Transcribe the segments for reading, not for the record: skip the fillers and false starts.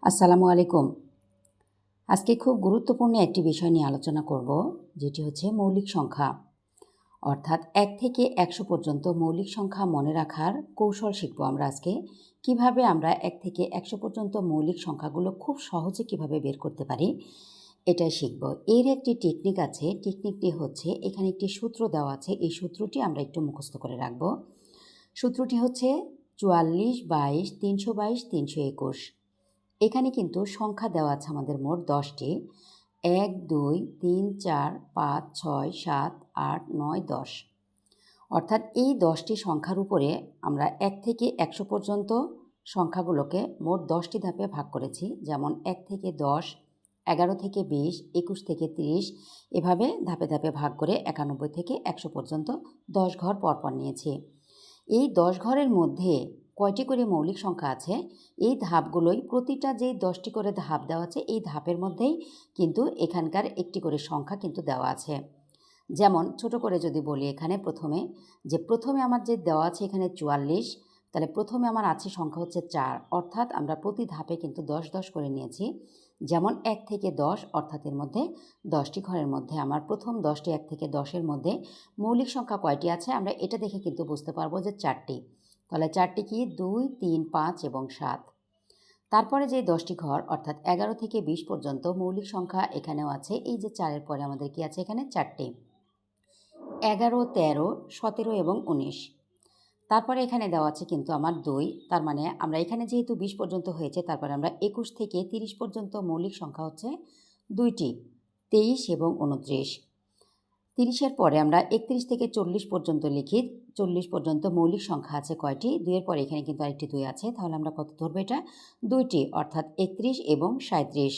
আসসালামু আলাইকুম। আজকে খুব গুরুত্বপূর্ণ একটি বিষয় নিয়ে আলোচনা করব, যেটি হচ্ছে মৌলিক সংখ্যা। অর্থাৎ ১ থেকে ১০০ পর্যন্ত মৌলিক সংখ্যা মনে রাখার কৌশল শিখব আমরা আজকে। কিভাবে আমরা ১ থেকে ১০০ পর্যন্ত মৌলিক সংখ্যাগুলো খুব সহজে কিভাবে বের করতে পারি, এটাই শিখব। এর একটি টেকনিক আছে। টেকনিকটি হচ্ছে, এখানে একটি সূত্র দেওয়া আছে। এই সূত্রটি আমরা একটু মুখস্থ করে রাখব। সূত্রটি হচ্ছে ৪৪, ২২, ৩২২, ৩২১। এখানে কিন্তু সংখ্যা দেওয়া আছে আমাদের মোট ১০টি। ১, ২, ৩, ৪, ৫, ৬, ৭, ৮, ৯, ১০। অর্থাৎ এই ১০টি সংখ্যার উপরে আমরা ১ থেকে ১০০ পর্যন্ত সংখ্যাগুলোকে মোট ১০টি ধাপে ভাগ করেছি। যেমন ১ থেকে ১০, ১১ থেকে ২০, ২১ থেকে ৩০, এভাবে ধাপে ধাপে ভাগ করে ৯১ থেকে ১০০ পর্যন্ত ১০ ঘর পরপর নিয়েছি। এই ১০ ঘরের মধ্যে কয়টি করে মৌলিক সংখ্যা আছে, এই ধাপগুলোই, প্রতিটা যেই 10টি করে ধাপ দেওয়া আছে, এই ধাপের মধ্যেই কিন্তু এখানকার একটি করে সংখ্যা কিন্তু দেওয়া আছে। যেমন ছোট করে যদি বলি, এখানে প্রথমে আমার যে দেওয়া আছে এখানে ৪৪, তাহলে প্রথমে আমার আছে সংখ্যা হচ্ছে ৪, অর্থাৎ আমরা প্রতি ধাপে কিন্তু ১০ ১০ করে নিয়েছি। যেমন ১ থেকে ১০, অর্থাৎ এর মধ্যে 10টি ঘরের মধ্যে আমার প্রথম 10টি ১ থেকে 10-এর মধ্যে মৌলিক সংখ্যা কয়টি আছে আমরা এটা দেখে কিন্তু বুঝতে পারবো যে 4টি। তাহলে 4টি কি? ২, ৩, ৫ এবং ৭। তারপরে যে 10টি ঘর অর্থাৎ ১১ থেকে ২০ পর্যন্ত মৌলিক সংখ্যা এখানেও আছে। এই যে 4-এর পরে আমাদের কি আছে এখানে? 4টি। ১১, ১৩, ১৭ এবং ১৯। তারপরে এখানে দেওয়া আছে কিন্তু আমার ২, তার মানে আমরা এখানে যেহেতু ২০ পর্যন্ত হয়েছে, তারপরে আমরা ২১ থেকে ৩০ পর্যন্ত মৌলিক সংখ্যা হচ্ছে ২টি, ২৩ এবং ২৯। ৩০-এর পরে আমরা ৩১ থেকে ৪০ পর্যন্ত লিখি। ৪০ পর্যন্ত মৌলিক সংখ্যা আছে কয়টি? ২-এর পরে এখানে কিন্তু আরেকটি ২ আছে। তাহলে আমরা কত ধরবো এটা? ২টি, অর্থাৎ ৩১ এবং ৩৭।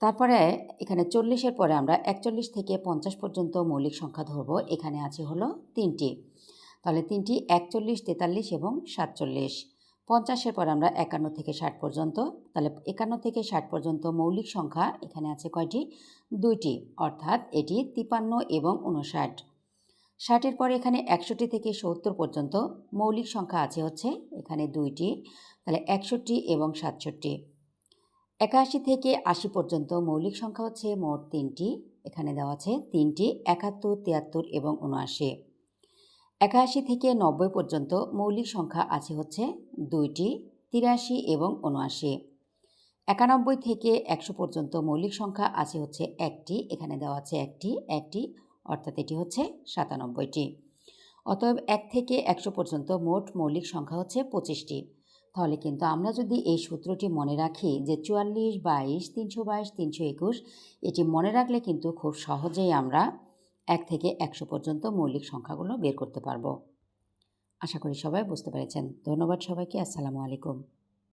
তারপরে এখানে ৪০-এর পরে আমরা ৪১ থেকে ৫০ পর্যন্ত মৌলিক সংখ্যা ধরবো। এখানে আছে হলো ৩টি। তাহলে ৩টি, ৪১, ৪৩ এবং ৪৭। ৫০-এর পরে আমরা ৫১ থেকে ৬০ পর্যন্ত। তাহলে ৫১ থেকে ৬০ পর্যন্ত মৌলিক সংখ্যা এখানে আছে কয়টি? ২টি, অর্থাৎ এটি ৫৩ এবং ৫৯। ৬০-এর পরে এখানে ৬১ থেকে ৭০ পর্যন্ত মৌলিক সংখ্যা আছে হচ্ছে এখানে ২টি, তাহলে ৬১ এবং ৬৭। ৮১ থেকে ৮০ পর্যন্ত মৌলিক সংখ্যা হচ্ছে মোট ৩টি, এখানে দেওয়া আছে ৩টি, ৭১, ৭৩ এবং ৭৯। ৮১ থেকে ৯০ পর্যন্ত মৌলিক সংখ্যা আছে হচ্ছে ২টি, ৮৩ এবং ৭৯। ৯১ থেকে ১০০ পর্যন্ত মৌলিক সংখ্যা আছে হচ্ছে ১টি, এখানে দেওয়া আছে ১টি, অর্থাৎ এটি হচ্ছে ৯৭টি। অতএব ১ থেকে ১০০ পর্যন্ত মোট মৌলিক সংখ্যা হচ্ছে ২৫টি। তাহলে কিন্তু আমরা যদি এই সূত্রটি মনে রাখি যে ৪৪, ২২, ৩২২, ৩২১, এটি মনে রাখলে কিন্তু খুব সহজেই আমরা ১ থেকে ১০০ পর্যন্ত মৌলিক সংখ্যাগুলো বের করতে পারবো। আশা করি সবাই বুঝতে পেরেছেন। ধন্যবাদ সবাইকে। আসসালামু আলাইকুম।